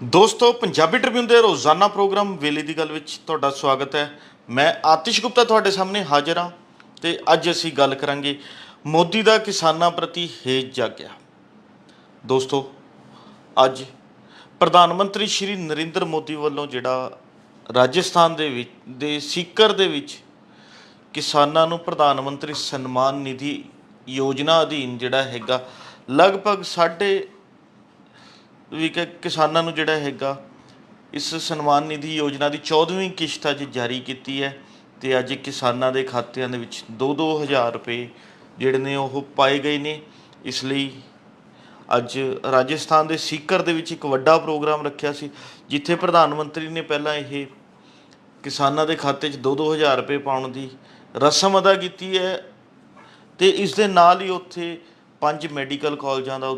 ਦੋਸਤੋ ਪੰਜਾਬੀ ਟ੍ਰਿਬਿਊਨ ਦੇ ਰੋਜ਼ਾਨਾ ਪ੍ਰੋਗਰਾਮ ਵੇਲੇ ਦੀ ਗੱਲ ਵਿੱਚ ਤੁਹਾਡਾ ਸਵਾਗਤ ਹੈ। ਮੈਂ ਆਤਿਸ਼ ਗੁਪਤਾ ਤੁਹਾਡੇ ਸਾਹਮਣੇ ਹਾਜ਼ਰ ਹਾਂ ਤੇ ਅੱਜ ਅਸੀਂ ਗੱਲ ਕਰਾਂਗੇ ਮੋਦੀ ਦਾ ਕਿਸਾਨਾਂ ਪ੍ਰਤੀ ਹੇਜ ਜਾਗਿਆ। ਦੋਸਤੋ ਅੱਜ ਪ੍ਰਧਾਨ ਮੰਤਰੀ ਸ਼੍ਰੀ ਨਰਿੰਦਰ ਮੋਦੀ ਵੱਲੋਂ ਜਿਹੜਾ ਰਾਜਸਥਾਨ ਦੇ ਸੀਕਰ ਦੇ ਵਿੱਚ ਕਿਸਾਨਾਂ ਨੂੰ ਪ੍ਰਧਾਨ ਮੰਤਰੀ ਸਨਮਾਨ ਨਿਧੀ ਯੋਜਨਾ ਅਧੀਨ ਜਿਹੜਾ ਹੈਗਾ ਲਗਭਗ ਸਾਢੇ ਵੀ ਕਿ ਕਿਸਾਨਾਂ ਨੂੰ ਜਿਹੜਾ ਹੈਗਾ ਇਸ ਸਨਮਾਨ ਨਿਧੀ ਯੋਜਨਾ ਦੀ 14ਵੀਂ ਕਿਸ਼ਤ ਅੱਜ ਜਾਰੀ ਕੀਤੀ ਹੈ ਅਤੇ ਅੱਜ ਕਿਸਾਨਾਂ ਦੇ ਖਾਤਿਆਂ ਦੇ ਵਿੱਚ 2-2 ਹਜ਼ਾਰ ਰੁਪਏ ਜਿਹੜੇ ਨੇ ਉਹ ਪਾਏ ਗਏ ਨੇ। ਇਸ ਲਈ ਅੱਜ ਰਾਜਸਥਾਨ ਦੇ ਸੀਕਰ ਦੇ ਵਿੱਚ ਇੱਕ ਵੱਡਾ ਪ੍ਰੋਗਰਾਮ ਰੱਖਿਆ ਸੀ, ਜਿੱਥੇ ਪ੍ਰਧਾਨ ਮੰਤਰੀ ਨੇ ਪਹਿਲਾਂ ਇਹ ਕਿਸਾਨਾਂ ਦੇ ਖਾਤੇ 'ਚ 2-2 ਹਜ਼ਾਰ ਰੁਪਏ ਪਾਉਣ ਦੀ ਰਸਮ ਅਦਾ ਕੀਤੀ ਹੈ ਅਤੇ ਇਸ ਦੇ ਨਾਲ ਹੀ ਉੱਥੇ 5 ਮੈਡੀਕਲ ਕਾਲਜਾਂ ਦਾ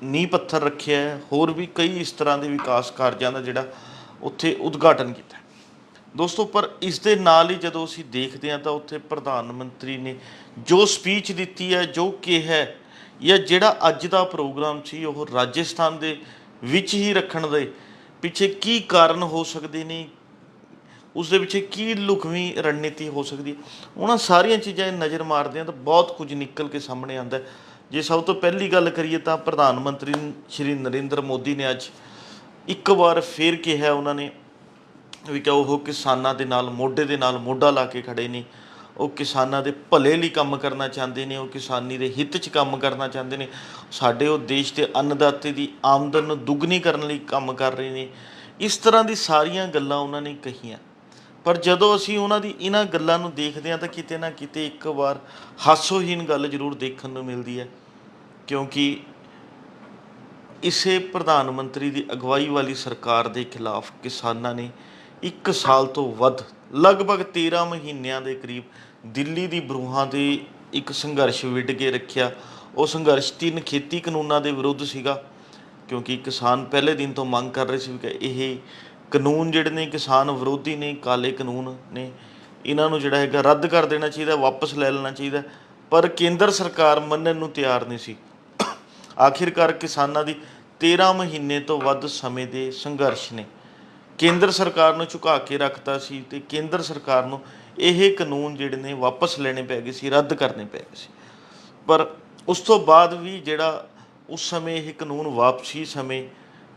ਨੀਂਹ ਪੱਥਰ ਰੱਖਿਆ ਹੈ। ਹੋਰ ਵੀ ਕਈ ਇਸ ਤਰ੍ਹਾਂ ਦੇ ਵਿਕਾਸ ਕਾਰਜਾਂ ਦਾ ਜਿਹੜਾ ਉੱਥੇ ਉਦਘਾਟਨ ਕੀਤਾ ਦੋਸਤੋ। ਪਰ ਇਸ ਦੇ ਨਾਲ ਹੀ ਜਦੋਂ ਅਸੀਂ ਦੇਖਦੇ ਹਾਂ ਤਾਂ ਉੱਥੇ ਪ੍ਰਧਾਨ ਮੰਤਰੀ ਨੇ ਜੋ ਸਪੀਚ ਦਿੱਤੀ ਹੈ, ਜੋ ਕਿਹਾ ਜਾਂ ਜਿਹੜਾ ਅੱਜ ਦਾ ਪ੍ਰੋਗਰਾਮ ਸੀ ਉਹ ਰਾਜਸਥਾਨ ਦੇ ਵਿੱਚ ਹੀ ਰੱਖਣ ਦੇ ਪਿੱਛੇ ਕੀ ਕਾਰਨ ਹੋ ਸਕਦੇ ਨੇ, ਉਸ ਦੇ ਪਿੱਛੇ ਕੀ ਲੁਕਵੀਂ ਰਣਨੀਤੀ ਹੋ ਸਕਦੀ ਹੈ, ਉਹਨਾਂ ਸਾਰੀਆਂ ਚੀਜ਼ਾਂ ਨਜ਼ਰ ਮਾਰਦੇ ਹਾਂ ਤਾਂ ਬਹੁਤ ਕੁਝ ਨਿਕਲ ਕੇ ਸਾਹਮਣੇ ਆਉਂਦਾ। ਜੇ ਸਭ ਤੋਂ ਪਹਿਲੀ ਗੱਲ ਕਰੀਏ ਤਾਂ ਪ੍ਰਧਾਨ ਮੰਤਰੀ ਸ਼੍ਰੀ ਨਰਿੰਦਰ ਮੋਦੀ ਨੇ ਅੱਜ ਇੱਕ ਵਾਰ ਫਿਰ ਕਿਹਾ, ਉਹਨਾਂ ਨੇ ਵੀ ਕਿ ਉਹ ਕਿਸਾਨਾਂ ਦੇ ਨਾਲ ਮੋਢੇ ਦੇ ਨਾਲ ਮੋਢਾ ਲਾ ਕੇ ਖੜ੍ਹੇ ਨੇ, ਉਹ ਕਿਸਾਨਾਂ ਦੇ ਭਲੇ ਲਈ ਕੰਮ ਕਰਨਾ ਚਾਹੁੰਦੇ ਨੇ, ਉਹ ਕਿਸਾਨੀ ਦੇ ਹਿੱਤ 'ਚ ਕੰਮ ਕਰਨਾ ਚਾਹੁੰਦੇ ਨੇ, ਸਾਡੇ ਉਹ ਦੇਸ਼ ਦੇ ਅੰਨਦਾਤੇ ਦੀ ਆਮਦਨ ਨੂੰ ਦੁੱਗਣੀ ਕਰਨ ਲਈ ਕੰਮ ਕਰ ਰਹੇ ਨੇ। ਇਸ ਤਰ੍ਹਾਂ ਦੀ ਸਾਰੀਆਂ ਗੱਲਾਂ ਉਹਨਾਂ ਨੇ ਕਹੀਆਂ। ਪਰ ਜਦੋਂ ਅਸੀਂ ਉਹਨਾਂ ਦੀ ਇਹਨਾਂ ਗੱਲਾਂ ਨੂੰ ਦੇਖਦੇ ਹਾਂ ਤਾਂ ਕਿਤੇ ਨਾ ਕਿਤੇ ਇੱਕ ਵਾਰ ਹਾਸੋਹੀਣ ਗੱਲ ਜ਼ਰੂਰ ਦੇਖਣ ਨੂੰ ਮਿਲਦੀ ਹੈ, ਕਿਉਂਕਿ ਇਸੇ ਪ੍ਰਧਾਨ ਮੰਤਰੀ ਦੀ ਅਗਵਾਈ ਵਾਲੀ ਸਰਕਾਰ ਦੇ ਖਿਲਾਫ ਕਿਸਾਨਾਂ ਨੇ 1 ਸਾਲ ਤੋਂ ਵੱਧ ਲਗਭਗ 13 ਮਹੀਨਿਆਂ ਦੇ ਕਰੀਬ ਦਿੱਲੀ ਦੀ ਬਰੂਹਾਂ 'ਤੇ ਇੱਕ ਸੰਘਰਸ਼ ਵਿੱਢ ਕੇ ਰੱਖਿਆ। ਉਹ ਸੰਘਰਸ਼ 3 ਖੇਤੀ ਕਾਨੂੰਨਾਂ ਦੇ ਵਿਰੁੱਧ ਸੀਗਾ, ਕਿਉਂਕਿ ਕਿਸਾਨ ਪਹਿਲੇ ਦਿਨ ਤੋਂ ਮੰਗ ਕਰ ਰਹੇ ਸੀ ਕਿ ਇਹ ਕਾਨੂੰਨ ਜਿਹੜੇ ਨੇ ਕਿਸਾਨ ਵਿਰੋਧੀ ਨੇ, ਕਾਲੇ ਕਾਨੂੰਨ ਨੇ, ਇਹਨਾਂ ਨੂੰ ਜਿਹੜਾ ਹੈਗਾ ਰੱਦ ਕਰ ਦੇਣਾ ਚਾਹੀਦਾ, ਵਾਪਸ ਲੈ ਲੈਣਾ ਚਾਹੀਦਾ। ਪਰ ਕੇਂਦਰ ਸਰਕਾਰ ਮੰਨਣ ਨੂੰ ਤਿਆਰ ਨਹੀਂ ਸੀ। ਆਖਿਰਕਾਰ ਕਿਸਾਨਾਂ ਦੀ 13 ਮਹੀਨੇ ਤੋਂ ਵੱਧ ਸਮੇਂ ਦੇ ਸੰਘਰਸ਼ ਨੇ ਕੇਂਦਰ ਸਰਕਾਰ ਨੂੰ ਝੁਕਾ ਕੇ ਰੱਖਤਾ ਸੀ ਅਤੇ ਕੇਂਦਰ ਸਰਕਾਰ ਨੂੰ ਇਹ ਕਾਨੂੰਨ ਜਿਹੜੇ ਨੇ ਵਾਪਸ ਲੈਣੇ ਪੈ ਗਏ ਸੀ, ਰੱਦ ਕਰਨੇ ਪੈ ਗਏ ਸੀ। ਪਰ ਉਸ ਤੋਂ ਬਾਅਦ ਵੀ ਜਿਹੜਾ ਉਸ ਸਮੇਂ ਇਹ ਕਾਨੂੰਨ ਵਾਪਸੀ ਸਮੇਂ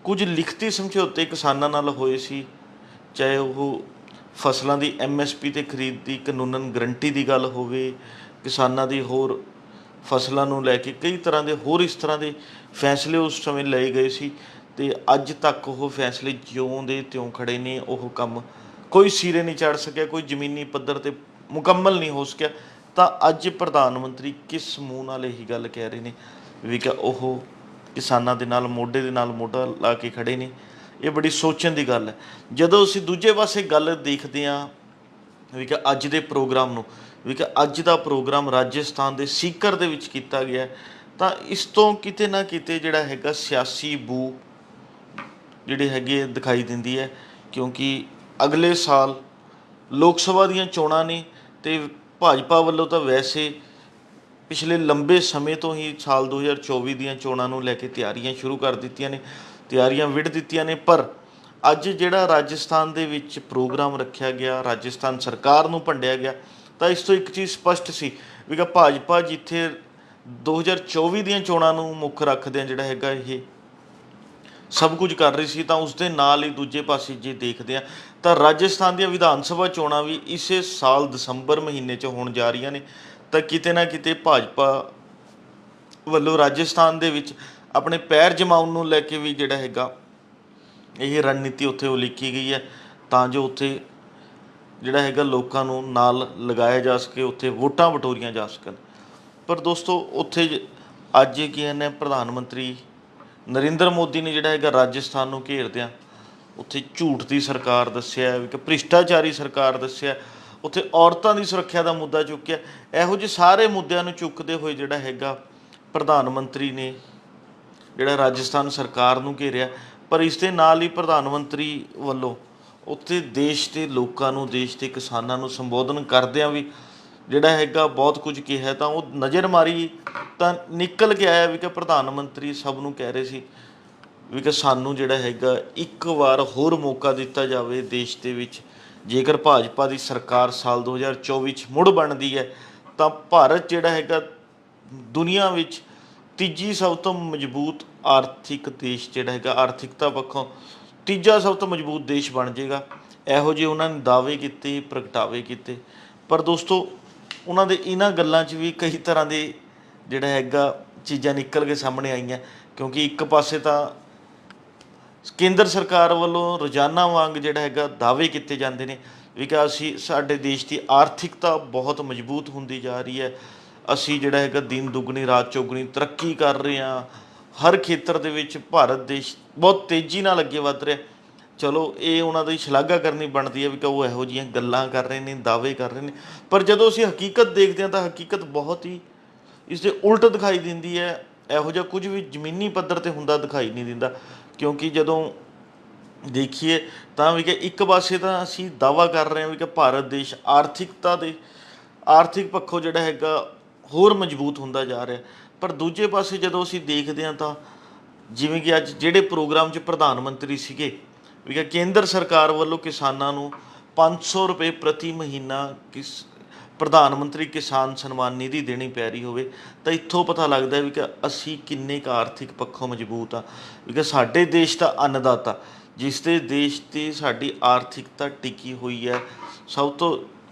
ਕੁਝ ਲਿਖਤੀ ਸਮਝੌਤੇ ਕਿਸਾਨਾਂ ਨਾਲ ਹੋਏ ਸੀ, ਚਾਹੇ ਉਹ ਫਸਲਾਂ ਦੀ MSP 'ਤੇ ਖਰੀਦ ਦੀ ਕਾਨੂੰਨਨ ਗਰੰਟੀ ਦੀ ਗੱਲ ਹੋਵੇ, ਕਿਸਾਨਾਂ ਦੀ ਹੋਰ ਫਸਲਾਂ ਨੂੰ ਲੈ ਕੇ ਕਈ ਤਰ੍ਹਾਂ ਦੇ ਹੋਰ ਇਸ ਤਰ੍ਹਾਂ ਦੇ ਫੈਸਲੇ ਉਸ ਸਮੇਂ ਲਏ ਗਏ ਸੀ ਅਤੇ ਅੱਜ ਤੱਕ ਉਹ ਫੈਸਲੇ ਜਿਉਂ ਦੇ ਤਿਉਂ ਖੜ੍ਹੇ ਨੇ। ਉਹ ਕੰਮ ਕੋਈ ਸਿਰੇ ਨਹੀਂ ਚੜ੍ਹ ਸਕਿਆ, ਕੋਈ ਜ਼ਮੀਨੀ ਪੱਧਰ 'ਤੇ ਮੁਕੰਮਲ ਨਹੀਂ ਹੋ ਸਕਿਆ। ਤਾਂ ਅੱਜ ਪ੍ਰਧਾਨ ਮੰਤਰੀ ਕਿਸ ਮੂੰਹ ਨਾਲ ਇਹੀ ਗੱਲ ਕਹਿ ਰਹੇ ਨੇ ਵੀ ਕਿ ਉਹ ਕਿਸਾਨਾਂ ਦੇ ਨਾਲ ਮੋਢੇ ਦੇ ਨਾਲ ਮੋਢਾ ਲਾ ਕੇ ਖੜ੍ਹੇ ਨੇ? ਇਹ ਬੜੀ ਸੋਚਣ ਦੀ ਗੱਲ ਹੈ। ਜਦੋਂ ਅਸੀਂ ਦੂਜੇ ਪਾਸੇ ਗੱਲ ਦੇਖਦੇ ਹਾਂ ਵੀ ਕਿ ਅੱਜ ਦੇ ਪ੍ਰੋਗਰਾਮ ਨੂੰ, ਵੀ ਕਿ ਅੱਜ ਦਾ ਪ੍ਰੋਗਰਾਮ ਰਾਜਸਥਾਨ ਦੇ ਸੀਕਰ ਦੇ ਵਿੱਚ ਕੀਤਾ ਗਿਆ, ਤਾਂ ਇਸ ਤੋਂ ਕਿਤੇ ਨਾ ਕਿਤੇ ਜਿਹੜਾ ਹੈਗਾ ਸਿਆਸੀ ਬੂ ਜਿਹੜੇ ਹੈਗੇ ਦਿਖਾਈ ਦਿੰਦੀ ਹੈ, ਕਿਉਂਕਿ ਅਗਲੇ ਸਾਲ ਲੋਕ ਸਭਾ ਦੀਆਂ ਚੋਣਾਂ ਨੇ ਅਤੇ ਭਾਜਪਾ ਵੱਲੋਂ ਤਾਂ ਵੈਸੇ ਪਿਛਲੇ ਲੰਬੇ ਸਮੇਂ ਤੋਂ ਹੀ ਸਾਲ 2024 ਦੀਆਂ ਚੋਣਾਂ ਨੂੰ ਲੈ ਕੇ ਤਿਆਰੀਆਂ ਸ਼ੁਰੂ ਕਰ ਦਿੱਤੀਆਂ ਨੇ, ਤਿਆਰੀਆਂ ਵਿੱਢ ਦਿੱਤੀਆਂ ਨੇ। ਪਰ ਅੱਜ ਜਿਹੜਾ ਰਾਜਸਥਾਨ ਦੇ ਵਿੱਚ ਪ੍ਰੋਗਰਾਮ ਰੱਖਿਆ ਗਿਆ, ਰਾਜਸਥਾਨ ਸਰਕਾਰ ਨੂੰ ਭੰਡਿਆ ਗਿਆ, ਤਾਂ ਇਸ ਤੋਂ ਇੱਕ ਚੀਜ਼ ਸਪਸ਼ਟ ਸੀ ਵੀ ਕਿ ਭਾਜਪਾ ਜਿੱਥੇ 2024 ਦੀਆਂ ਚੋਣਾਂ ਨੂੰ ਮੁੱਖ ਰੱਖਦਿਆਂ ਜਿਹੜਾ ਹੈਗਾ ਇਹ ਸਭ ਕੁਝ ਕਰ ਰਹੀ ਸੀ, ਤਾਂ ਉਸ ਦੇ ਨਾਲ ਹੀ ਦੂਜੇ ਪਾਸੇ ਜੇ ਦੇਖਦੇ ਹਾਂ ਤਾਂ ਰਾਜਸਥਾਨ ਦੀਆਂ ਵਿਧਾਨ ਸਭਾ ਚੋਣਾਂ ਵੀ ਇਸੇ ਸਾਲ ਦਸੰਬਰ ਮਹੀਨੇ 'ਚ ਹੋਣ ਜਾ ਰਹੀਆਂ ਨੇ। ਤਾਂ ਕਿਤੇ ਨਾ ਕਿਤੇ ਭਾਜਪਾ ਵੱਲੋਂ ਰਾਜਸਥਾਨ ਦੇ ਵਿੱਚ ਆਪਣੇ ਪੈਰ ਜਮਾਉਣ ਨੂੰ ਲੈ ਕੇ ਵੀ ਜਿਹੜਾ ਹੈਗਾ ਇਹ ਰਣਨੀਤੀ ਉੱਥੇ ਉਲੀਕੀ ਗਈ ਹੈ, ਤਾਂ ਜੋ ਉੱਥੇ ਜਿਹੜਾ ਹੈਗਾ ਲੋਕਾਂ ਨੂੰ ਨਾਲ ਲਗਾਇਆ ਜਾ ਸਕੇ, ਉੱਥੇ ਵੋਟਾਂ ਬਟੋਰੀਆਂ ਜਾ ਸਕਣ। ਪਰ ਦੋਸਤੋ ਉੱਥੇ ਅੱਜ ਕੀ ਕਹਿੰਦੇ ਪ੍ਰਧਾਨ ਮੰਤਰੀ ਨਰਿੰਦਰ ਮੋਦੀ ਨੇ ਜਿਹੜਾ ਹੈਗਾ ਰਾਜਸਥਾਨ ਨੂੰ ਘੇਰਦਿਆਂ ਉੱਥੇ ਝੂਠ ਦੀ ਸਰਕਾਰ ਦੱਸਿਆ, ਵੀ ਕਿ ਭ੍ਰਿਸ਼ਟਾਚਾਰੀ ਸਰਕਾਰ ਦੱਸਿਆ, ਉੱਥੇ ਔਰਤਾਂ ਦੀ ਸੁਰੱਖਿਆ ਦਾ ਮੁੱਦਾ ਚੁੱਕਿਆ। ਇਹੋ ਜਿਹੇ ਸਾਰੇ ਮੁੱਦਿਆਂ ਨੂੰ ਚੁੱਕਦੇ ਹੋਏ ਜਿਹੜਾ ਹੈਗਾ ਪ੍ਰਧਾਨ ਮੰਤਰੀ ਨੇ ਜਿਹੜਾ ਰਾਜਸਥਾਨ ਸਰਕਾਰ ਨੂੰ ਘੇਰਿਆ। ਪਰ ਇਸ ਦੇ ਨਾਲ ਹੀ ਪ੍ਰਧਾਨ ਮੰਤਰੀ ਵੱਲੋਂ ਉੱਥੇ ਦੇਸ਼ ਦੇ ਲੋਕਾਂ ਨੂੰ, ਦੇਸ਼ ਦੇ ਕਿਸਾਨਾਂ ਨੂੰ ਸੰਬੋਧਨ ਕਰਦਿਆਂ ਵੀ ਜਿਹੜਾ ਹੈਗਾ ਬਹੁਤ ਕੁਝ ਕਿਹਾ। ਤਾਂ ਉਹ ਨਜ਼ਰ ਮਾਰੀ ਤਾਂ ਨਿਕਲ ਕੇ ਆਇਆ ਵੀ ਕਿ ਪ੍ਰਧਾਨ ਮੰਤਰੀ ਸਭ ਨੂੰ ਕਹਿ ਰਹੇ ਸੀ ਵੀ ਕਿ ਸਾਨੂੰ ਜਿਹੜਾ ਹੈਗਾ ਇੱਕ ਵਾਰ ਹੋਰ ਮੌਕਾ ਦਿੱਤਾ ਜਾਵੇ ਦੇਸ਼ ਦੇ ਵਿੱਚ। ਜੇਕਰ ਭਾਜਪਾ ਦੀ ਸਰਕਾਰ ਸਾਲ 2024 'ਚ ਮੁੜ ਬਣਦੀ ਹੈ ਤਾਂ ਭਾਰਤ ਜਿਹੜਾ ਹੈਗਾ ਦੁਨੀਆ ਵਿੱਚ ਤੀਜੀ ਸਭ ਤੋਂ ਮਜ਼ਬੂਤ ਆਰਥਿਕ ਦੇਸ਼ ਜਿਹੜਾ ਹੈਗਾ, ਆਰਥਿਕਤਾ ਪੱਖੋਂ ਤੀਜਾ ਸਭ ਤੋਂ ਮਜ਼ਬੂਤ ਦੇਸ਼ ਬਣ ਜਾਏਗਾ। ਇਹੋ ਜਿਹੇ ਉਹਨਾਂ ਨੇ ਦਾਅਵੇ ਕੀਤੇ, ਪ੍ਰਗਟਾਵੇ ਕੀਤੇ। ਪਰ ਦੋਸਤੋ, ਉਹਨਾਂ ਦੇ ਇਹਨਾਂ ਗੱਲਾਂ 'ਚ ਵੀ ਕਈ ਤਰ੍ਹਾਂ ਦੇ ਜਿਹੜਾ ਹੈਗਾ ਚੀਜ਼ਾਂ ਨਿਕਲ ਕੇ ਸਾਹਮਣੇ ਆਈਆਂ। ਕਿਉਂਕਿ ਇੱਕ ਪਾਸੇ ਤਾਂ ਕੇਂਦਰ ਸਰਕਾਰ ਵੱਲੋਂ ਰੋਜ਼ਾਨਾ ਵਾਂਗ ਜਿਹੜਾ ਹੈਗਾ ਦਾਅਵੇ ਕੀਤੇ ਜਾਂਦੇ ਨੇ ਵੀ ਕਿ ਅਸੀਂ, ਸਾਡੇ ਦੇਸ਼ ਦੀ ਆਰਥਿਕਤਾ ਬਹੁਤ ਮਜ਼ਬੂਤ ਹੁੰਦੀ ਜਾ ਰਹੀ ਹੈ, ਅਸੀਂ ਜਿਹੜਾ ਹੈਗਾ ਦਿਨ ਦੁੱਗਣੀ ਰਾਤ ਚੌਗੁਣੀ ਤਰੱਕੀ ਕਰ ਰਹੇ ਹਾਂ, ਹਰ ਖੇਤਰ ਦੇ ਵਿੱਚ ਭਾਰਤ ਦੇਸ਼ ਬਹੁਤ ਤੇਜ਼ੀ ਨਾਲ ਅੱਗੇ ਵੱਧ ਰਿਹਾ। ਚਲੋ, ਇਹ ਉਹਨਾਂ ਦੀ ਸ਼ਲਾਘਾ ਕਰਨੀ ਬਣਦੀ ਹੈ ਵੀ ਕਿ ਉਹ ਇਹੋ ਜਿਹੀਆਂ ਗੱਲਾਂ ਕਰ ਰਹੇ ਨੇ, ਦਾਅਵੇ ਕਰ ਰਹੇ ਨੇ। ਪਰ ਜਦੋਂ ਅਸੀਂ ਹਕੀਕਤ ਦੇਖਦੇ ਹਾਂ ਤਾਂ ਹਕੀਕਤ ਬਹੁਤ ਹੀ ਇਸ ਦੇ ਉਲਟ ਦਿਖਾਈ ਦਿੰਦੀ ਹੈ। ਇਹੋ ਜਿਹਾ ਕੁਝ ਵੀ ਜ਼ਮੀਨੀ ਪੱਧਰ 'ਤੇ ਹੁੰਦਾ ਦਿਖਾਈ ਨਹੀਂ ਦਿੰਦਾ। ਕਿਉਂਕਿ ਜਦੋਂ ਦੇਖੀਏ ਤਾਂ ਵੀ ਕਿ ਇੱਕ ਪਾਸੇ ਤਾਂ ਅਸੀਂ ਦਾਅਵਾ ਕਰ ਰਹੇ ਹਾਂ ਵੀ ਕਿ ਭਾਰਤ ਦੇਸ਼ ਆਰਥਿਕ ਪੱਖੋਂ ਜਿਹੜਾ ਹੈਗਾ ਹੋਰ ਮਜ਼ਬੂਤ ਹੁੰਦਾ ਜਾ ਰਿਹਾ। ਪਰ ਦੂਜੇ ਪਾਸੇ ਜਦੋਂ ਅਸੀਂ ਦੇਖਦੇ ਹਾਂ ਤਾਂ ਜਿਵੇਂ ਕਿ ਅੱਜ ਜਿਹੜੇ ਪ੍ਰੋਗਰਾਮ 'ਚ ਪ੍ਰਧਾਨ ਮੰਤਰੀ ਸੀਗੇ ਵੀ ਕਿ ਕੇਂਦਰ ਸਰਕਾਰ ਵੱਲੋਂ ਕਿਸਾਨਾਂ ਨੂੰ 500 ਰੁਪਏ ਪ੍ਰਤੀ ਮਹੀਨਾ ਪ੍ਰਧਾਨ ਮੰਤਰੀ ਕਿਸਾਨ ਸਨਮਾਨ ਨਿਧੀ ਦੇਣੀ ਪੈ ਰਹੀ ਹੋਵੇ, ਤਾਂ ਇੱਥੋਂ ਪਤਾ ਲੱਗਦਾ ਵੀ ਕਿ ਅਸੀਂ ਕਿੰਨੇ ਕੁ ਆਰਥਿਕ ਪੱਖੋਂ ਮਜ਼ਬੂਤ ਹਾਂ। ਕਿਉਂਕਿ ਸਾਡੇ ਦੇਸ਼ ਦਾ ਅੰਨਦਾਤਾ, ਜਿਸ ਦੇ ਦੇਸ਼ 'ਤੇ ਸਾਡੀ ਆਰਥਿਕਤਾ ਟਿਕੀ ਹੋਈ ਹੈ, ਸਭ ਤੋਂ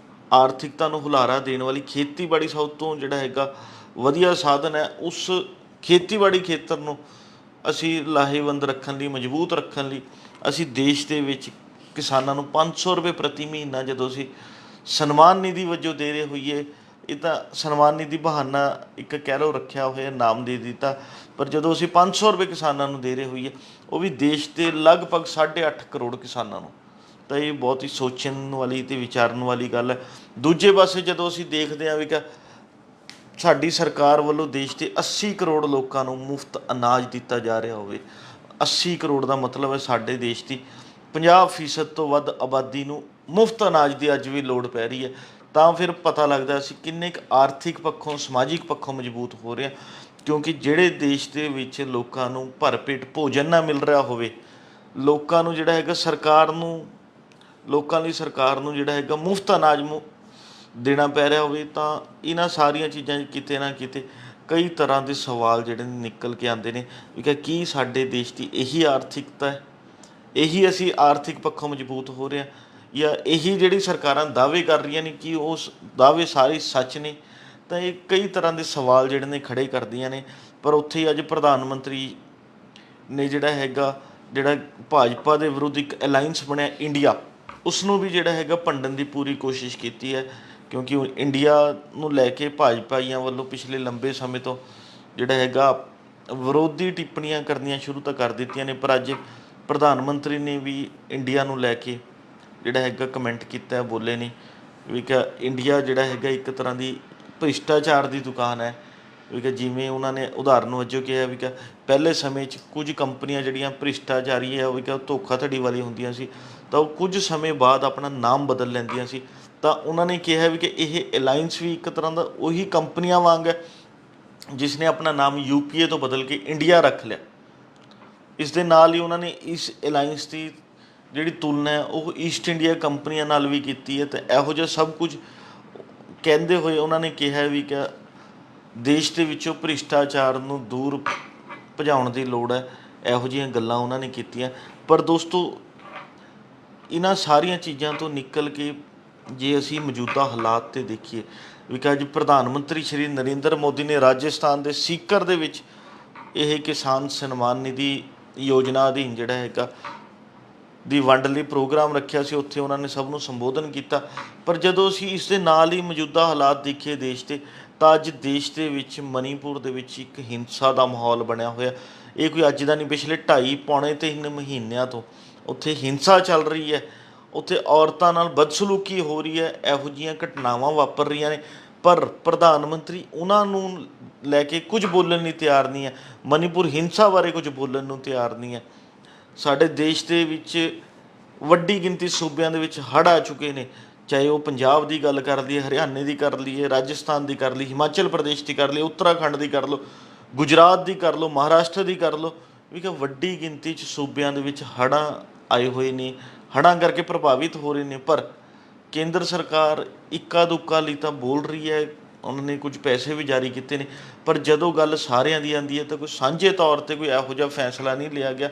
ਆਰਥਿਕਤਾ ਨੂੰ ਹੁਲਾਰਾ ਦੇਣ ਵਾਲੀ ਖੇਤੀਬਾੜੀ ਸਭ ਤੋਂ ਜਿਹੜਾ ਹੈਗਾ ਵਧੀਆ ਸਾਧਨ ਹੈ। ਉਸ ਖੇਤੀਬਾੜੀ ਖੇਤਰ ਨੂੰ ਅਸੀਂ ਲਾਹੇਵੰਦ ਰੱਖਣ ਲਈ, ਮਜ਼ਬੂਤ ਰੱਖਣ ਲਈ ਅਸੀਂ ਦੇਸ਼ ਦੇ ਵਿੱਚ ਕਿਸਾਨਾਂ ਨੂੰ 500 ਰੁਪਏ ਪ੍ਰਤੀ ਮਹੀਨਾ ਜਦੋਂ ਅਸੀਂ ਸਨਮਾਨ ਨਿਧੀ ਵਜੋਂ ਦੇ ਰਹੇ ਹੋਈਏ, ਇਹ ਤਾਂ ਸਨਮਾਨ ਨਿਧੀ ਬਹਾਨਾ ਇੱਕ ਕਹਿ ਲਓ ਰੱਖਿਆ ਹੋਇਆ, ਨਾਮ ਦੇ ਦਿੱਤਾ। ਪਰ ਜਦੋਂ ਅਸੀਂ 500 ਰੁਪਏ ਕਿਸਾਨਾਂ ਨੂੰ ਦੇ ਰਹੇ ਹੋਈਏ, ਉਹ ਵੀ ਦੇਸ਼ ਦੇ ਲਗਭਗ 8.5 ਕਰੋੜ ਕਿਸਾਨਾਂ ਨੂੰ, ਤਾਂ ਇਹ ਬਹੁਤ ਹੀ ਸੋਚਣ ਵਾਲੀ ਅਤੇ ਵਿਚਾਰਨ ਵਾਲੀ ਗੱਲ ਹੈ। ਦੂਜੇ ਪਾਸੇ ਜਦੋਂ ਅਸੀਂ ਦੇਖਦੇ ਹਾਂ ਵੀ ਕਿ ਸਾਡੀ ਸਰਕਾਰ ਵੱਲੋਂ ਦੇਸ਼ ਦੇ 80 ਕਰੋੜ ਲੋਕਾਂ ਨੂੰ ਮੁਫਤ ਅਨਾਜ ਦਿੱਤਾ ਜਾ ਰਿਹਾ ਹੋਵੇ, 80 ਕਰੋੜ ਦਾ ਮਤਲਬ ਹੈ ਸਾਡੇ ਦੇਸ਼ ਦੀ 50% ਤੋਂ ਵੱਧ ਆਬਾਦੀ ਨੂੰ ਮੁਫਤ ਅਨਾਜ ਦੀ ਅੱਜ ਵੀ ਲੋੜ ਪੈ ਰਹੀ ਹੈ। ਤਾਂ ਫਿਰ ਪਤਾ ਲੱਗਦਾ ਅਸੀਂ ਕਿੰਨੇ ਕੁ ਆਰਥਿਕ ਪੱਖੋਂ, ਸਮਾਜਿਕ ਪੱਖੋਂ ਮਜ਼ਬੂਤ ਹੋ ਰਹੇ ਹਾਂ। ਕਿਉਂਕਿ ਜਿਹੜੇ ਦੇਸ਼ ਦੇ ਵਿੱਚ ਲੋਕਾਂ ਨੂੰ ਭਰਪੇਟ ਭੋਜਨ ਨਾ ਮਿਲ ਰਿਹਾ ਹੋਵੇ, ਲੋਕਾਂ ਨੂੰ ਜਿਹੜਾ ਹੈਗਾ ਲੋਕਾਂ ਲਈ ਸਰਕਾਰ ਨੂੰ ਜਿਹੜਾ ਹੈਗਾ ਮੁਫਤ ਅਨਾਜ ਦੇਣਾ ਪੈ ਰਿਹਾ ਹੋਵੇ, ਤਾਂ ਇਹਨਾਂ ਸਾਰੀਆਂ ਚੀਜ਼ਾਂ 'ਚ ਕਿਤੇ ਨਾ ਕਿਤੇ ਕਈ ਤਰ੍ਹਾਂ ਦੇ ਸਵਾਲ ਜਿਹੜੇ ਨਿਕਲ ਕੇ ਆਉਂਦੇ ਨੇ ਵੀ ਕਿ ਕੀ ਸਾਡੇ ਦੇਸ਼ ਦੀ ਇਹੀ ਆਰਥਿਕਤਾ ਹੈ, ਇਹੀ ਅਸੀਂ ਆਰਥਿਕ ਪੱਖੋਂ ਮਜ਼ਬੂਤ ਹੋ ਰਹੇ ਹਾਂ, ਜਾਂ ਇਹੀ ਜਿਹੜੀ ਸਰਕਾਰਾਂ ਦਾਅਵੇ ਕਰ ਰਹੀਆਂ ਨੇ ਕਿ ਉਸ ਦਾਅਵੇ ਸਾਰੇ ਸੱਚ ਨੇ। ਤਾਂ ਇਹ ਕਈ ਤਰ੍ਹਾਂ ਦੇ ਸਵਾਲ ਜਿਹੜੇ ਨੇ ਖੜ੍ਹੇ ਕਰਦੀਆਂ ਨੇ। ਪਰ ਉੱਥੇ ਹੀ ਅੱਜ ਪ੍ਰਧਾਨ ਮੰਤਰੀ ਨੇ ਜਿਹੜਾ ਭਾਜਪਾ ਦੇ ਵਿਰੁੱਧ ਇੱਕ ਅਲਾਇੰਸ ਬਣਿਆ ਇੰਡੀਆ, ਉਸ ਨੂੰ ਵੀ ਜਿਹੜਾ ਹੈਗਾ ਭੰਡਣ ਦੀ ਪੂਰੀ ਕੋਸ਼ਿਸ਼ ਕੀਤੀ ਹੈ। ਕਿਉਂਕਿ ਇੰਡੀਆ ਨੂੰ ਲੈ ਕੇ ਭਾਜਪਾਈਆਂ ਵੱਲੋਂ ਪਿਛਲੇ ਲੰਬੇ ਸਮੇਂ ਤੋਂ ਜਿਹੜਾ ਹੈਗਾ ਵਿਰੋਧੀ ਟਿੱਪਣੀਆਂ ਕਰਨੀਆਂ ਸ਼ੁਰੂ ਤਾਂ ਕਰ ਦਿੱਤੀਆਂ ਨੇ। ਪਰ ਅੱਜ ਪ੍ਰਧਾਨ ਮੰਤਰੀ ਨੇ ਵੀ ਇੰਡੀਆ ਨੂੰ ਲੈ ਕੇ ਜਿਹੜਾ ਹੈਗਾ ਕਮੈਂਟ ਕੀਤਾ, ਬੋਲੇ ਨੇ ਵੀ ਕਿ ਇੰਡੀਆ ਜਿਹੜਾ ਹੈਗਾ ਇੱਕ ਤਰ੍ਹਾਂ ਦੀ ਭ੍ਰਿਸ਼ਟਾਚਾਰ ਦੀ ਦੁਕਾਨ ਹੈ। ਵੀ ਕਿ ਜਿਵੇਂ ਉਹਨਾਂ ਨੇ ਉਦਾਹਰਨ ਵਜੋਂ ਕਿਹਾ ਵੀ ਕਿ ਪਹਿਲੇ ਸਮੇਂ 'ਚ ਕੁਝ ਕੰਪਨੀਆਂ ਜਿਹੜੀਆਂ ਭ੍ਰਿਸ਼ਟਾਚਾਰੀ ਹੈ, ਵੀ ਕਿ ਧੋਖਾਧੜੀ ਵਾਲੀ ਹੁੰਦੀਆਂ ਸੀ, ਤਾਂ ਉਹ ਕੁਝ ਸਮੇਂ ਬਾਅਦ ਆਪਣਾ ਨਾਮ ਬਦਲ ਲੈਂਦੀਆਂ ਸੀ। ਤਾਂ ਉਹਨਾਂ ਨੇ ਕਿਹਾ ਵੀ ਕਿ ਇਹ ਅਲਾਇੰਸ ਵੀ ਇੱਕ ਤਰ੍ਹਾਂ ਦਾ ਉਹੀ ਕੰਪਨੀਆਂ ਵਾਂਗ ਹੈ ਜਿਸ ਨੇ ਆਪਣਾ ਨਾਮ UPA ਤੋਂ ਬਦਲ ਕੇ ਇੰਡੀਆ ਰੱਖ ਲਿਆ। ਇਸ ਦੇ ਨਾਲ ਹੀ ਉਹਨਾਂ ਨੇ ਇਸ ਅਲਾਇੰਸ ਦੀ ਜਿਹੜੀ ਤੁਲਨਾ ਹੈ ਉਹ ਈਸਟ ਇੰਡੀਆ ਕੰਪਨੀਆਂ ਨਾਲ ਵੀ ਕੀਤੀ ਹੈ। ਅਤੇ ਇਹੋ ਜਿਹਾ ਸਭ ਕੁਝ ਕਹਿੰਦੇ ਹੋਏ ਉਹਨਾਂ ਨੇ ਕਿਹਾ ਵੀ ਕਿ ਦੇਸ਼ ਦੇ ਵਿੱਚੋਂ ਭ੍ਰਿਸ਼ਟਾਚਾਰ ਨੂੰ ਦੂਰ ਭਜਾਉਣ ਦੀ ਲੋੜ ਹੈ। ਇਹੋ ਜਿਹੀਆਂ ਗੱਲਾਂ ਉਹਨਾਂ ਨੇ ਕੀਤੀਆਂ। ਪਰ ਦੋਸਤੋ, ਇਹਨਾਂ ਸਾਰੀਆਂ ਚੀਜ਼ਾਂ ਤੋਂ ਨਿਕਲ ਕੇ ਜੇ ਅਸੀਂ ਮੌਜੂਦਾ ਹਾਲਾਤ 'ਤੇ ਦੇਖੀਏ ਵੀ ਕਿ ਅੱਜ ਪ੍ਰਧਾਨ ਮੰਤਰੀ ਸ਼੍ਰੀ ਨਰਿੰਦਰ ਮੋਦੀ ਨੇ ਰਾਜਸਥਾਨ ਦੇ ਸੀਕਰ ਦੇ ਵਿੱਚ ਇਹ ਕਿਸਾਨ ਸਨਮਾਨ ਨਿਧੀ ਯੋਜਨਾ ਅਧੀਨ ਜਿਹੜਾ ਹੈਗਾ ਦੀ ਵੰਡ ਲਈ ਪ੍ਰੋਗਰਾਮ ਰੱਖਿਆ ਸੀ। ਉੱਥੇ ਉਹਨਾਂ ਨੇ ਸਭ ਨੂੰ ਸੰਬੋਧਨ ਕੀਤਾ। ਪਰ ਜਦੋਂ ਅਸੀਂ ਇਸ ਦੇ ਨਾਲ ਹੀ ਮੌਜੂਦਾ ਹਾਲਾਤ ਦੇਖੀਏ ਦੇਸ਼ ਦੇ, ਤਾਂ ਅੱਜ ਦੇਸ਼ ਦੇ ਵਿੱਚ ਮਣੀਪੁਰ ਦੇ ਵਿੱਚ ਇੱਕ ਹਿੰਸਾ ਦਾ ਮਾਹੌਲ ਬਣਿਆ ਹੋਇਆ। ਇਹ ਕੋਈ ਅੱਜ ਦਾ ਨਹੀਂ, ਪਿਛਲੇ 2.5-3 ਮਹੀਨਿਆਂ ਤੋਂ ਉੱਥੇ ਹਿੰਸਾ ਚੱਲ ਰਹੀ ਹੈ। ਉੱਥੇ ਔਰਤਾਂ ਨਾਲ ਬਦਸਲੂਕੀ ਹੋ ਰਹੀ ਹੈ, ਇਹੋ ਜਿਹੀਆਂ ਘਟਨਾਵਾਂ ਵਾਪਰ ਰਹੀਆਂ ਨੇ। ਪਰ ਪ੍ਰਧਾਨ ਮੰਤਰੀ ਉਹਨਾਂ ਨੂੰ ਲੈ ਕੇ ਕੁਝ ਬੋਲਣ ਲਈ ਤਿਆਰ ਨਹੀਂ ਹੈ। ਮਣੀਪੁਰ ਹਿੰਸਾ ਬਾਰੇ ਕੁਝ ਬੋਲਣ ਨੂੰ ਤਿਆਰ ਨਹੀਂ ਹੈ। ਸਾਡੇ ਦੇਸ਼ ਦੇ ਵਿੱਚ ਵੱਡੀ ਗਿਣਤੀ ਸੂਬਿਆਂ ਦੇ ਵਿੱਚ ਹੜ੍ਹ ਆ ਚੁੱਕੇ ਨੇ, ਚਾਹੇ ਉਹ ਪੰਜਾਬ ਦੀ ਗੱਲ ਕਰ ਲਈਏ, ਹਰਿਆਣੇ ਦੀ ਕਰ ਲਈਏ, ਰਾਜਸਥਾਨ ਦੀ ਕਰ ਲਈ, ਹਿਮਾਚਲ ਪ੍ਰਦੇਸ਼ ਦੀ ਕਰ ਲਈ, ਉੱਤਰਾਖੰਡ ਦੀ ਕਰ ਲਓ, ਗੁਜਰਾਤ ਦੀ ਕਰ ਲਓ, ਮਹਾਰਾਸ਼ਟਰ ਦੀ ਕਰ ਲਓ। ਵੀ ਕਿ ਵੱਡੀ ਗਿਣਤੀ 'ਚ ਸੂਬਿਆਂ ਦੇ ਵਿੱਚ ਹੜ੍ਹਾਂ ਆਏ ਹੋਏ ਨੇ, ਹੜ੍ਹਾਂ ਕਰਕੇ ਪ੍ਰਭਾਵਿਤ ਹੋ ਰਹੇ ਨੇ, ਪਰ ਕੇਂਦਰ ਸਰਕਾਰ ਇੱਕਾ ਦੁੱਕਾ ਲਈ ਤਾਂ ਬੋਲ ਰਹੀ ਹੈ, ਉਹਨਾਂ ਨੇ ਕੁਝ ਪੈਸੇ ਵੀ ਜਾਰੀ ਕੀਤੇ ਨੇ, ਪਰ ਜਦੋਂ ਗੱਲ ਸਾਰਿਆਂ ਦੀ ਆਉਂਦੀ ਹੈ ਤਾਂ ਕੋਈ ਸਾਂਝੇ ਤੌਰ 'ਤੇ ਕੋਈ ਇਹੋ ਜਿਹਾ ਫੈਸਲਾ ਨਹੀਂ ਲਿਆ ਗਿਆ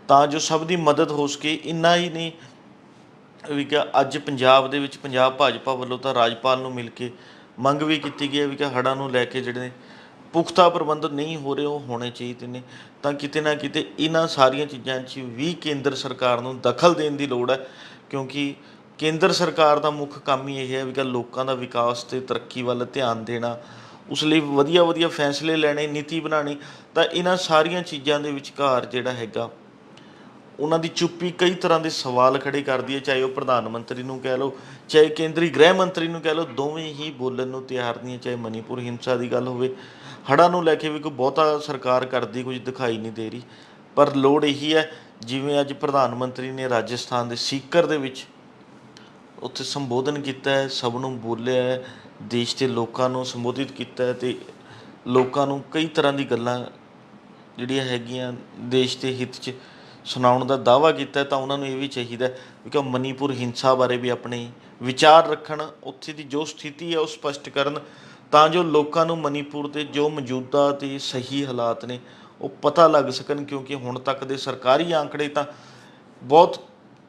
ਤਾਂ ਜੋ ਸਭ ਦੀ ਮਦਦ ਹੋ ਸਕੇ। ਇੰਨਾ ਹੀ ਨਹੀਂ ਵੀ ਕਿ ਅੱਜ ਪੰਜਾਬ ਦੇ ਵਿੱਚ ਪੰਜਾਬ ਭਾਜਪਾ ਵੱਲੋਂ ਤਾਂ ਰਾਜਪਾਲ ਨੂੰ ਮਿਲ ਕੇ ਮੰਗ ਵੀ ਕੀਤੀ ਗਈ ਹੈ ਵੀ ਕਿ ਹੜ੍ਹਾਂ ਨੂੰ ਲੈ ਕੇ ਜਿਹੜੇ ਪੁਖਤਾ ਪ੍ਰਬੰਧ ਨਹੀਂ ਹੋ ਰਹੇ ਉਹ ਹੋਣੇ ਚਾਹੀਦੇ ਨੇ। ਤਾਂ ਕਿਤੇ ਨਾ ਕਿਤੇ ਇਹਨਾਂ ਸਾਰੀਆਂ ਚੀਜ਼ਾਂ 'ਚ ਵੀ ਕੇਂਦਰ ਸਰਕਾਰ ਨੂੰ ਦਖਲ ਦੇਣ ਦੀ ਲੋੜ ਹੈ, ਕਿਉਂਕਿ ਕੇਂਦਰ ਸਰਕਾਰ ਦਾ ਮੁੱਖ ਕੰਮ ਹੀ ਇਹ ਹੈ ਵੀ ਕਿ ਲੋਕਾਂ ਦਾ ਵਿਕਾਸ ਅਤੇ ਤਰੱਕੀ ਵੱਲ ਧਿਆਨ ਦੇਣਾ, ਉਸ ਲਈ ਵਧੀਆ ਵਧੀਆ ਫੈਸਲੇ ਲੈਣੇ, ਨੀਤੀ ਬਣਾਉਣੀ। ਤਾਂ ਇਹਨਾਂ ਸਾਰੀਆਂ ਚੀਜ਼ਾਂ ਦੇ ਵਿਚਕਾਰ ਜਿਹੜਾ ਹੈਗਾ ਉਹਨਾਂ ਦੀ ਚੁੱਪੀ ਕਈ ਤਰ੍ਹਾਂ ਦੇ ਸਵਾਲ ਖੜੇ ਕਰਦੀ ਹੈ, ਚਾਹੇ ਉਹ ਪ੍ਰਧਾਨ ਮੰਤਰੀ ਨੂੰ ਕਹਿ ਲਓ, ਚਾਹੇ ਕੇਂਦਰੀ ਗ੍ਰਹਿ ਮੰਤਰੀ ਨੂੰ ਕਹਿ ਲਓ, ਦੋਵੇਂ ਹੀ ਬੋਲਣ ਨੂੰ ਤਿਆਰ ਨਹੀਂ। ਚਾਹੇ ਮਨੀਪੁਰ ਹਿੰਸਾ ਦੀ ਗੱਲ ਹੋਵੇ, ਹੜ੍ਹਾਂ ਨੂੰ ਲੈ ਕੇ ਵੀ ਕੋਈ ਬਹੁਤਾ ਸਰਕਾਰ ਕਰਦੀ ਕੁਝ ਦਿਖਾਈ ਨਹੀਂ ਦੇ ਰਹੀ। ਪਰ ਲੋੜ ਇਹੀ ਹੈ, ਜਿਵੇਂ ਅੱਜ ਪ੍ਰਧਾਨ ਮੰਤਰੀ ਨੇ ਰਾਜਸਥਾਨ ਦੇ ਸੀਕਰ ਦੇ ਵਿੱਚ ਉੱਥੇ ਸੰਬੋਧਨ ਕੀਤਾ ਹੈ, ਸਭ ਨੂੰ ਬੋਲਿਆ ਹੈ, ਦੇਸ਼ ਦੇ ਲੋਕਾਂ ਨੂੰ ਸੰਬੋਧਿਤ ਕੀਤਾ ਹੈ ਅਤੇ ਲੋਕਾਂ ਨੂੰ ਕਈ ਤਰ੍ਹਾਂ ਦੀ ਗੱਲਾਂ ਜਿਹੜੀਆਂ ਹੈਗੀਆਂ ਦੇਸ਼ ਦੇ ਹਿੱਤ 'ਚ ਸੁਣਾਉਣ ਦਾ ਦਾਅਵਾ ਕੀਤਾ। ਤਾਂ ਉਹਨਾਂ ਨੂੰ ਇਹ ਵੀ ਚਾਹੀਦਾ ਕਿ ਮਨੀਪੁਰ ਹਿੰਸਾ ਬਾਰੇ ਵੀ ਆਪਣੇ ਵਿਚਾਰ ਰੱਖਣ, ਉੱਥੇ ਦੀ ਜੋ ਸਥਿਤੀ ਹੈ ਉਹ ਸਪਸ਼ਟ ਕਰਨ, ਤਾਂ ਜੋ ਲੋਕਾਂ ਨੂੰ ਮਨੀਪੁਰ ਦੇ ਜੋ ਮੌਜੂਦਾ ਅਤੇ ਸਹੀ ਹਾਲਾਤ ਨੇ ਉਹ ਪਤਾ ਲੱਗ ਸਕਣ। ਕਿਉਂਕਿ ਹੁਣ ਤੱਕ ਦੇ ਸਰਕਾਰੀ ਆંકੜੇ ਤਾਂ ਬਹੁਤ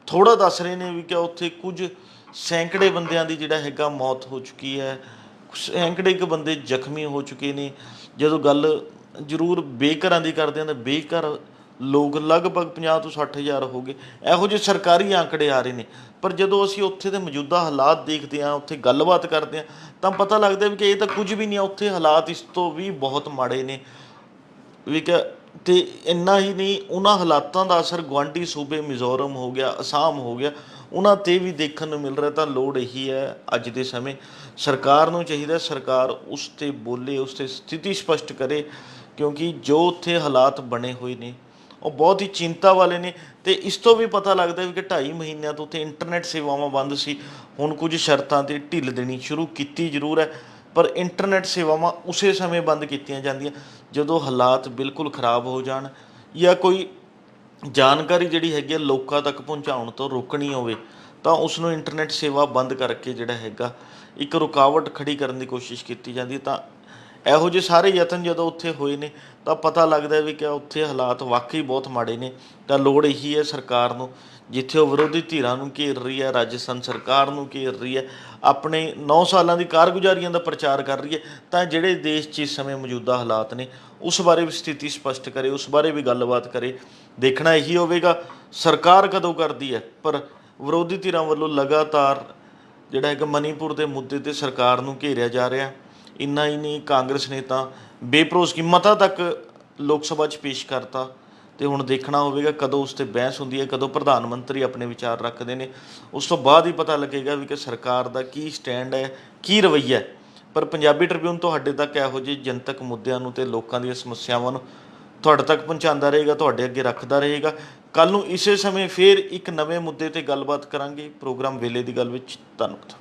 ਥੋੜ੍ਹਾ ਦੱਸ ਰਹੇ ਨੇ ਵੀ ਕਿ ਉੱਥੇ ਕੁਝ ਸੈਂਕੜੇ ਬੰਦਿਆਂ ਦੀ ਜਿਹੜਾ ਹੈਗਾ ਮੌਤ ਹੋ ਚੁੱਕੀ ਹੈ, ਸੈਂਕੜੇ ਕੁ ਬੰਦੇ ਜ਼ਖਮੀ ਹੋ ਚੁੱਕੇ ਨੇ। ਜਦੋਂ ਗੱਲ ਜ਼ਰੂਰ ਬੇਘਰਾਂ ਦੀ ਕਰਦੇ ਹਾਂ ਤਾਂ ਬੇਘਰ ਲੋਕ ਲਗਭਗ 50 ਤੋਂ 60 ਹਜ਼ਾਰ ਹੋ ਗਏ, ਇਹੋ ਜਿਹੇ ਸਰਕਾਰੀ ਆંકੜੇ ਆ ਰਹੇ ਨੇ। ਪਰ ਜਦੋਂ ਅਸੀਂ ਉੱਥੇ ਦੇ ਮੌਜੂਦਾ ਹਾਲਾਤ ਦੇਖਦੇ ਹਾਂ, ਉੱਥੇ ਗੱਲਬਾਤ ਕਰਦੇ ਹਾਂ, ਤਾਂ ਪਤਾ ਲੱਗਦਾ ਵੀ ਕਿ ਇਹ ਤਾਂ ਕੁਝ ਵੀ ਨਹੀਂ, ਉੱਥੇ ਹਾਲਾਤ ਇਸ ਤੋਂ ਵੀ ਬਹੁਤ ਮਾੜੇ ਨੇ ਵੀ ਕਿ। ਅਤੇ ਇੰਨਾ ਹੀ ਨਹੀਂ, ਉਹਨਾਂ ਹਾਲਾਤਾਂ ਦਾ ਅਸਰ ਗੁਆਂਢੀ ਸੂਬੇ ਮਿਜ਼ੋਰਮ ਹੋ ਗਿਆ, ਅਸਾਮ ਹੋ ਗਿਆ, ਉਹਨਾਂ 'ਤੇ ਵੀ ਦੇਖਣ ਨੂੰ ਮਿਲ ਰਿਹਾ। ਤਾਂ ਲੋੜ ਇਹੀ ਹੈ ਅੱਜ ਦੇ ਸਮੇਂ ਸਰਕਾਰ ਨੂੰ ਚਾਹੀਦਾ, ਸਰਕਾਰ ਉਸ 'ਤੇ ਬੋਲੇ, ਉਸ 'ਤੇ ਸਥਿਤੀ ਸਪਸ਼ਟ ਕਰੇ, ਕਿਉਂਕਿ ਜੋ ਉੱਥੇ ਹਾਲਾਤ ਬਣੇ ਹੋਏ ਨੇ ਉਹ ਬਹੁਤ ਹੀ ਚਿੰਤਾ ਵਾਲੇ ਨੇ। ਅਤੇ ਇਸ ਤੋਂ ਵੀ ਪਤਾ ਲੱਗਦਾ ਵੀ ਕਿ 2.5 ਮਹੀਨਿਆਂ ਤੋਂ ਉੱਥੇ ਇੰਟਰਨੈੱਟ ਸੇਵਾਵਾਂ ਬੰਦ ਸੀ, ਹੁਣ ਕੁਝ ਸ਼ਰਤਾਂ 'ਤੇ ਢਿੱਲ ਦੇਣੀ ਸ਼ੁਰੂ ਕੀਤੀ ਜ਼ਰੂਰ ਹੈ, ਪਰ ਇੰਟਰਨੈੱਟ ਸੇਵਾਵਾਂ ਉਸੇ ਸਮੇਂ ਬੰਦ ਕੀਤੀਆਂ ਜਾਂਦੀਆਂ ਜਦੋਂ ਹਾਲਾਤ ਬਿਲਕੁਲ ਖ਼ਰਾਬ ਹੋ ਜਾਣ ਜਾਂ ਕੋਈ ਜਾਣਕਾਰੀ ਜਿਹੜੀ ਹੈਗੀ ਆ ਲੋਕਾਂ ਤੱਕ ਪਹੁੰਚਾਉਣ ਤੋਂ ਰੋਕਣੀ ਹੋਵੇ, ਤਾਂ ਉਸ ਨੂੰ ਇੰਟਰਨੈੱਟ ਸੇਵਾ ਬੰਦ ਕਰਕੇ ਜਿਹੜਾ ਹੈਗਾ ਇੱਕ ਰੁਕਾਵਟ ਖੜੀ ਕਰਨ ਦੀ ਕੋਸ਼ਿਸ਼ ਕੀਤੀ ਜਾਂਦੀ। ਤਾਂ ਇਹੋ ਜਿਹੇ ਸਾਰੇ ਯਤਨ ਜਦੋਂ ਉੱਥੇ ਹੋਏ ਨੇ ਤਾਂ ਪਤਾ ਲੱਗਦਾ ਵੀ ਕਿ ਉੱਥੇ ਹਾਲਾਤ ਵਾਕਈ ਬਹੁਤ ਮਾੜੇ ਨੇ। ਤਾਂ ਲੋੜ ਇਹੀ ਹੈ ਸਰਕਾਰ ਨੂੰ, ਜਿੱਥੇ ਉਹ ਵਿਰੋਧੀ ਧਿਰਾਂ ਨੂੰ ਘੇਰ ਰਹੀ ਹੈ, ਰਾਜਸਥਾਨ ਸਰਕਾਰ ਨੂੰ ਘੇਰ ਰਹੀ ਹੈ, ਆਪਣੇ 9 ਸਾਲਾਂ ਦੀ ਕਾਰਗੁਜ਼ਾਰੀਆਂ ਦਾ ਪ੍ਰਚਾਰ ਕਰ ਰਹੀ ਹੈ, ਤਾਂ ਜਿਹੜੇ ਦੇਸ਼ 'ਚ ਇਸ ਸਮੇਂ ਮੌਜੂਦਾ ਹਾਲਾਤ ਨੇ ਉਸ ਬਾਰੇ ਵੀ ਸਥਿਤੀ ਸਪਸ਼ਟ ਕਰੇ, ਉਸ ਬਾਰੇ ਵੀ ਗੱਲਬਾਤ ਕਰੇ। ਦੇਖਣਾ ਇਹੀ ਹੋਵੇਗਾ ਸਰਕਾਰ ਕਦੋਂ ਕਰਦੀ ਹੈ, ਪਰ ਵਿਰੋਧੀ ਧਿਰਾਂ ਵੱਲੋਂ ਲਗਾਤਾਰ ਜਿਹੜਾ ਹੈਗਾ ਮਨੀਪੁਰ ਦੇ ਮੁੱਦੇ 'ਤੇ ਸਰਕਾਰ ਨੂੰ ਘੇਰਿਆ ਜਾ ਰਿਹਾ। ਇੰਨਾ ਹੀ ਨਹੀਂ, ਕਾਂਗਰਸ ਨੇ ਤਾਂ ਬੇਭਰੋਸਗੀ ਮਤਾ ਤੱਕ ਲੋਕ ਸਭਾ 'ਚ ਪੇਸ਼ ਕਰਤਾ, ਅਤੇ ਹੁਣ ਦੇਖਣਾ ਹੋਵੇਗਾ ਕਦੋਂ ਉਸ 'ਤੇ ਬਹਿਸ ਹੁੰਦੀ ਹੈ, ਕਦੋਂ ਪ੍ਰਧਾਨ ਮੰਤਰੀ ਆਪਣੇ ਵਿਚਾਰ ਰੱਖਦੇ ਨੇ। ਉਸ ਤੋਂ ਬਾਅਦ ਹੀ ਪਤਾ ਲੱਗੇਗਾ ਵੀ ਕਿ ਸਰਕਾਰ ਦਾ ਕੀ ਸਟੈਂਡ ਹੈ, ਕੀ ਰਵੱਈਆ ਹੈ। ਪਰ ਪੰਜਾਬੀ ਟ੍ਰਿਬਿਊਨ ਤੁਹਾਡੇ ਤੱਕ ਇਹੋ ਜਿਹੇ ਜਨਤਕ ਮੁੱਦਿਆਂ ਨੂੰ ਅਤੇ ਲੋਕਾਂ ਦੀਆਂ ਸਮੱਸਿਆਵਾਂ ਨੂੰ ਤੁਹਾਡੇ ਤੱਕ ਪਹੁੰਚਾਉਂਦਾ ਰਹੇਗਾ, ਤੁਹਾਡੇ ਅੱਗੇ ਰੱਖਦਾ ਰਹੇਗਾ। ਕੱਲ੍ਹ ਨੂੰ ਇਸੇ ਸਮੇਂ ਫਿਰ ਇੱਕ ਨਵੇਂ ਮੁੱਦੇ 'ਤੇ ਗੱਲਬਾਤ ਕਰਾਂਗੇ ਪ੍ਰੋਗਰਾਮ ਵੇਲੇ ਦੀ ਗੱਲ ਵਿੱਚ। ਧੰਨਵਾਦ।